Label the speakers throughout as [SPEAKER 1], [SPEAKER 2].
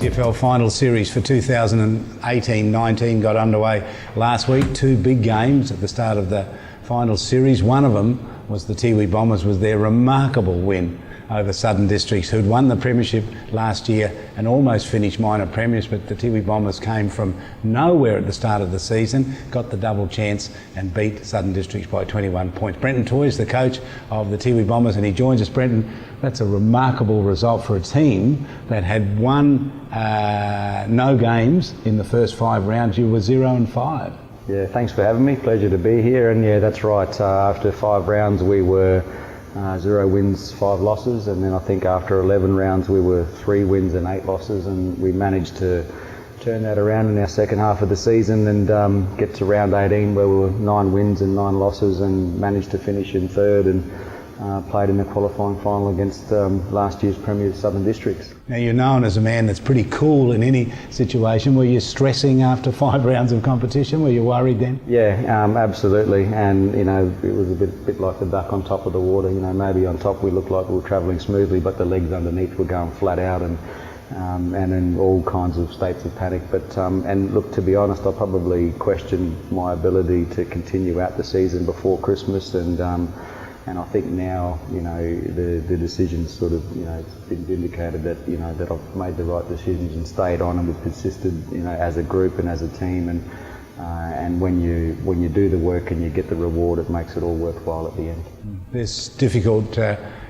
[SPEAKER 1] AFL Final Series for 2018-19 got underway last week. Two big games at the start of the final series. One of them was the Tiwi Bombers with their remarkable win over Southern Districts, who'd won the premiership last year and almost finished minor premiers, but the Tiwi Bombers came from nowhere at the start of the season, got the double chance and beat Southern Districts by 21 points. Brenton Toy is the coach of the Tiwi Bombers and he joins us. Brenton, that's a remarkable result for a team that had won no games in the first 5 rounds. You were 0-5.
[SPEAKER 2] Yeah, thanks for having me. Pleasure to be here. And yeah, that's right. After 5 rounds, we were 0 wins, 5 losses, and then I think after 11 rounds we were 3 wins and 8 losses, and we managed to turn that around in our second half of the season and get to round 18 where we were 9 wins and 9 losses and managed to finish in third and played in the qualifying final against last year's premiers Southern Districts.
[SPEAKER 1] Now you're known as a man that's pretty cool in any situation. Were you stressing after 5 rounds of competition? Were you worried then?
[SPEAKER 2] Yeah, absolutely, and you know, it was a bit like the duck on top of the water. You know, maybe on top we looked like we were travelling smoothly, but the legs underneath were going flat out and in all kinds of states of panic. But and look, to be honest, I probably questioned my ability to continue out the season before Christmas, and I think now, you know, the decision's sort of, you know, it's been vindicated that, you know, that I've made the right decisions and stayed on and we've persisted, you know, as a group and as a team, and when you do the work and you get the reward, it makes it all worthwhile at the end.
[SPEAKER 1] There's difficult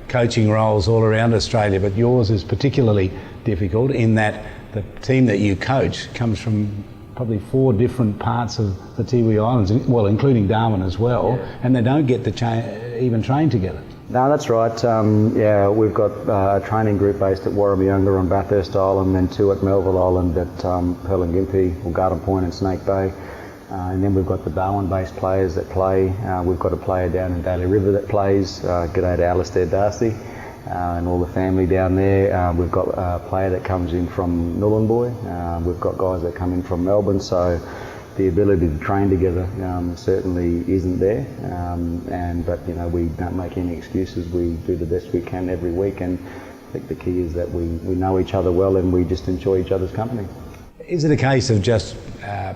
[SPEAKER 1] coaching roles all around Australia, but yours is particularly difficult in that the team that you coach comes from probably 4 different parts of the Tiwi Islands, well, including Darwin as well, and they don't get to even train together.
[SPEAKER 2] No, that's right. Yeah, we've got a training group based at Warramunga on Bathurst Island, then 2 at Melville Island at Perlingimpi, or Garden Point and Snake Bay. And then we've got the Darwin-based players that play. We've got a player down in Daly River that plays. G'day to Alistair Darcy and all the family down there. We've got a player that comes in from Nhulunbuy. We've got guys that come in from Melbourne. So the ability to train together certainly isn't there. But you know, we don't make any excuses. We do the best we can every week, and I think the key is that we know each other well and we just enjoy each other's company.
[SPEAKER 1] Is it a case of just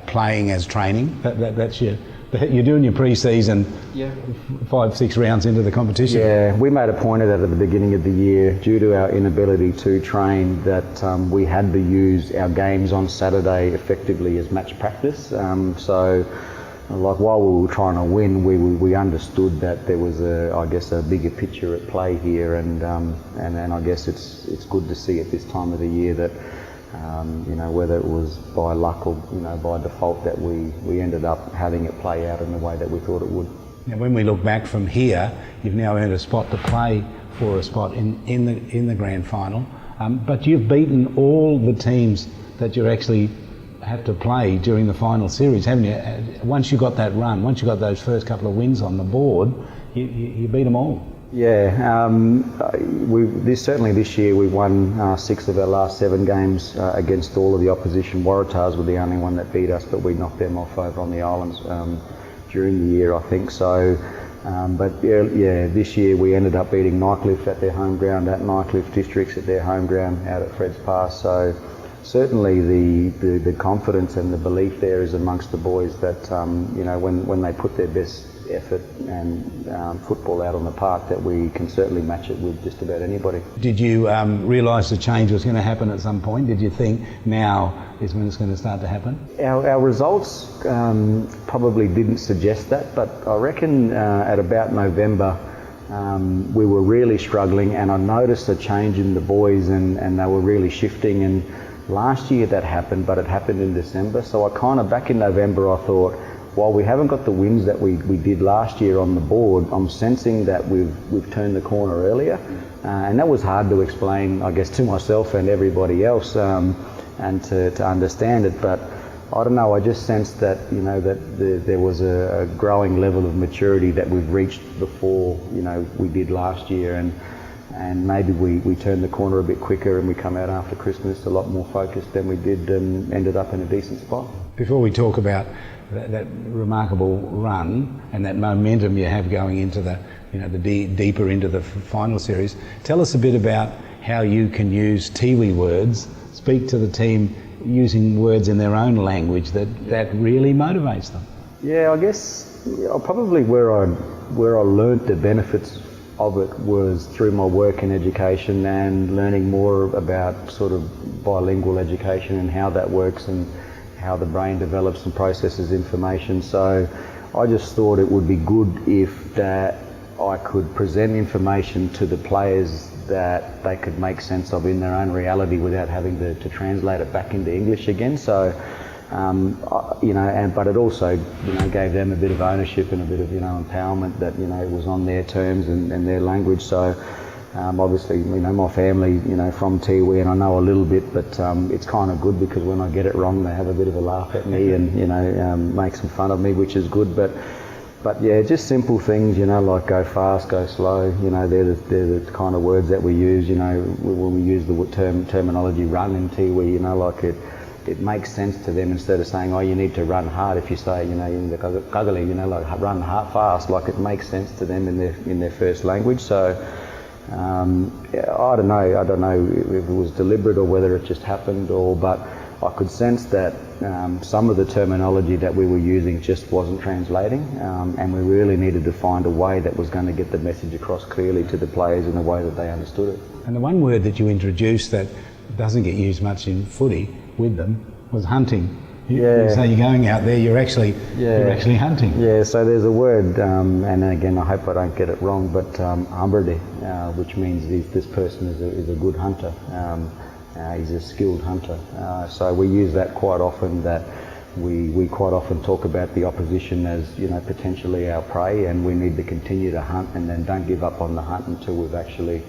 [SPEAKER 1] playing as training? That's you're doing your pre-season 5-6 rounds into the competition?
[SPEAKER 2] Yeah, we made a point of that at the beginning of the year due to our inability to train, that we had to use our games on Saturday effectively as match practice. So like while we were trying to win, we understood that there was a bigger picture at play here, and I guess it's good to see at this time of the year that you know, whether it was by luck or, you know, by default, that we ended up having it play out in the way that we thought it would.
[SPEAKER 1] Now, when we look back from here, you've now earned a spot to play for a spot in the grand final, but you've beaten all the teams that you actually have to play during the final series, haven't you? Once you got that run, once you got those first couple of wins on the board, you beat them all.
[SPEAKER 2] Yeah, certainly this year we won 6 of our last 7 games against all of the opposition. Waratahs were the only one that beat us, but we knocked them off over on the islands during the year, I think. So, but yeah, this year we ended up beating Nightcliff at their home ground, at Nightcliff Districts at their home ground out at Fred's Pass. So certainly the confidence and the belief there is amongst the boys that you know, when they put their best effort and football out on the park, that we can certainly match it with just about anybody.
[SPEAKER 1] Did you realise the change was going to happen at some point? Did you think now is when it's going to start to happen?
[SPEAKER 2] Our results probably didn't suggest that, but I reckon at about November we were really struggling, and I noticed a change in the boys, and they were really shifting. And last year that happened, but it happened in December. So I kind of, back in November, I thought, while we haven't got the wins that we did last year on the board, I'm sensing that we've turned the corner earlier, and that was hard to explain, I guess, to myself and everybody else, and to understand it. But I don't know, I just sensed that, you know, that there was a growing level of maturity that we've reached before, you know, we did last year, and maybe we turned the corner a bit quicker and we come out after Christmas a lot more focused than we did, and ended up in a decent spot.
[SPEAKER 1] Before we talk about that remarkable run and that momentum you have going into the, you know, the deeper into the final series, tell us a bit about how you can use Tiwi words speak to the team using words in their own language that really motivates them.
[SPEAKER 2] Yeah, I guess probably where I learnt the benefits of it was through my work in education and learning more about sort of bilingual education and how that works and how the brain develops and processes information. So I just thought it would be good if that I could present information to the players that they could make sense of in their own reality without having to translate it back into English again. So but it also, gave them a bit of ownership and a bit of, empowerment that, it was on their terms and their language. So obviously, my family, from Tiwi, and I know a little bit, but it's kind of good because when I get it wrong, they have a bit of a laugh at me and, make some fun of me, which is good. But yeah, just simple things, like go fast, go slow, they're the kind of words that we use, when we use the terminology run in Tiwi, like it makes sense to them instead of saying, oh, you need to run hard. If you say, in the kagali, like run hard, fast, like it makes sense to them in their first language. So I don't know if it was deliberate or whether it just happened, but I could sense that some of the terminology that we were using just wasn't translating, and we really needed to find a way that was going to get the message across clearly to the players in a way that they understood it.
[SPEAKER 1] And the one word that you introduced that doesn't get used much in footy with them was hunting. You say you're going out there, you're actually hunting.
[SPEAKER 2] Yeah, so there's a word, and again, I hope I don't get it wrong, but ambrade, which means this person is a good hunter. He's a skilled hunter. So we use that quite often, that we quite often talk about the opposition as, potentially our prey, and we need to continue to hunt and then don't give up on the hunt until we've actually,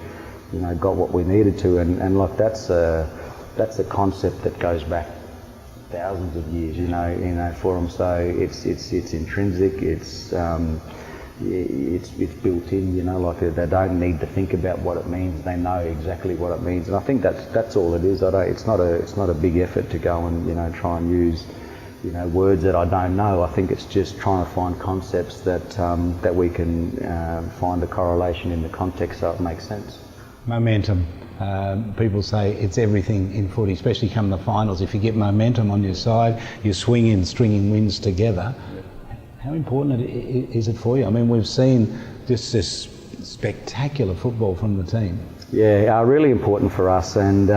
[SPEAKER 2] got what we needed to. And like that's a concept that goes back thousands of years, for them. So it's intrinsic. It's built in. Like they don't need to think about what it means. They know exactly what it means, and I think that's all it is. It's not a big effort to go and try and use words that I don't know. I think it's just trying to find concepts that we can find a correlation in the context so it makes sense.
[SPEAKER 1] Momentum. People say it's everything in footy, especially come the finals. If you get momentum on your side, you're swinging, stringing wins together. How important is it for you? I mean, we've seen just this spectacular football from the team.
[SPEAKER 2] Yeah, really important for us, and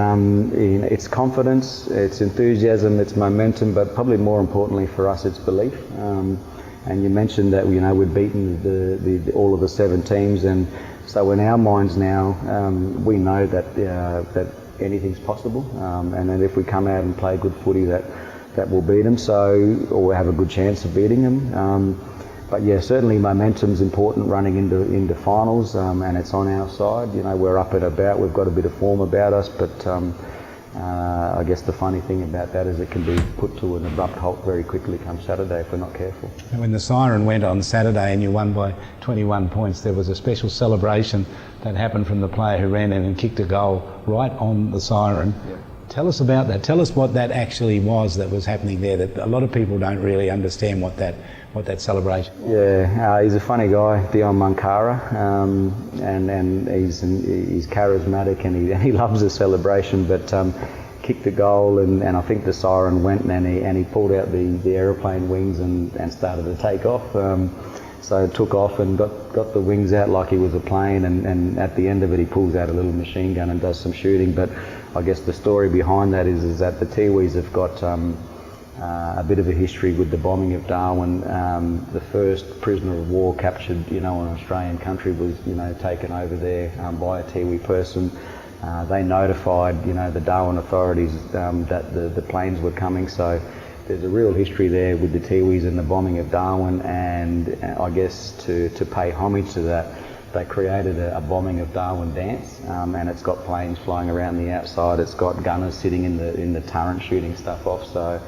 [SPEAKER 2] it's confidence, it's enthusiasm, it's momentum, but probably more importantly for us, it's belief. And you mentioned that we've beaten all of the 7 teams, and so in our minds now, we know that anything's possible, and that if we come out and play good footy, that will beat them. Or we have a good chance of beating them. But yeah, certainly momentum's important running into finals, and it's on our side. We're up and about. We've got a bit of form about us, but I guess the funny thing about that is it can be put to an abrupt halt very quickly come Saturday if we're not careful.
[SPEAKER 1] And when the siren went on Saturday and you won by 21 points, there was a special celebration that happened from the player who ran in and kicked a goal right on the siren. Yeah. Tell us about that. Tell us what that actually was that was happening there, that a lot of people don't really understand what that celebration was.
[SPEAKER 2] Yeah, he's a funny guy, Dion Mankara, and he's charismatic and he loves the celebration, but kicked the goal and I think the siren went and he pulled out the aeroplane wings and started to take off. So it took off and got the wings out like he was a plane, and at the end of it he pulls out a little machine gun and does some shooting. But I guess the story behind that is that the Tiwis have got a bit of a history with the bombing of Darwin. The first prisoner of war captured, on Australian country was, taken over there by a Tiwi person. They notified, the Darwin authorities that the planes were coming. So there's a real history there with the Tiwis and the bombing of Darwin, and I guess to pay homage to that, they created a bombing of Darwin dance, and it's got planes flying around the outside. It's got gunners sitting in the turret shooting stuff off. So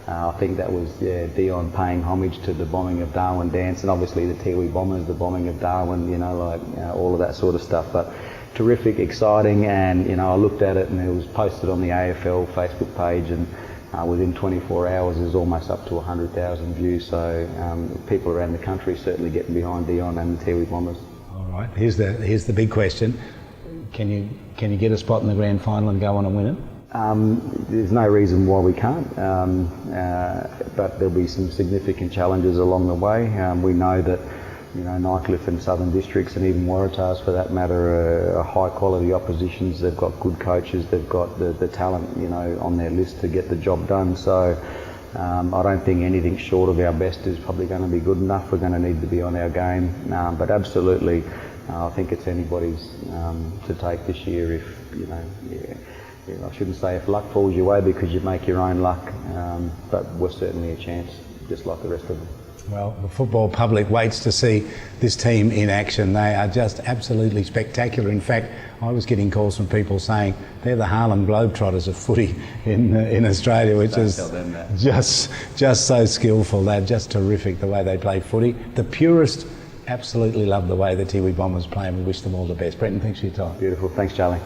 [SPEAKER 2] I think that was Dion paying homage to the bombing of Darwin dance, and obviously the Tiwi Bombers, the bombing of Darwin, all of that sort of stuff. But terrific, exciting, and I looked at it and it was posted on the AFL Facebook page, and within 24 hours there's almost up to 100,000 views. So people around the country certainly getting behind Dion and the Tiwi Bombers.
[SPEAKER 1] All right, here's the big question: Can you get a spot in the grand final and go on and win it?
[SPEAKER 2] There's no reason why we can't, but there'll be some significant challenges along the way. We know that Nightcliff and Southern Districts and even Waratahs for that matter are high quality oppositions. They've got good coaches, they've got the talent on their list to get the job done. So I don't think anything short of our best is probably going to be good enough. We're going to need to be on our game, but absolutely I think it's anybody's to take this year if I shouldn't say if luck falls your way because you make your own luck, but we're certainly a chance just like the rest of them.
[SPEAKER 1] Well, the football public waits to see this team in action. They are just absolutely spectacular. In fact, I was getting calls from people saying they're the Harlem Globetrotters of footy in Australia, which is just so skillful. They're just terrific the way they play footy. The purists absolutely love the way the Tiwi Bombers play, and we wish them all the best. Brenton, thanks for your time.
[SPEAKER 2] Beautiful. Thanks, Charlie.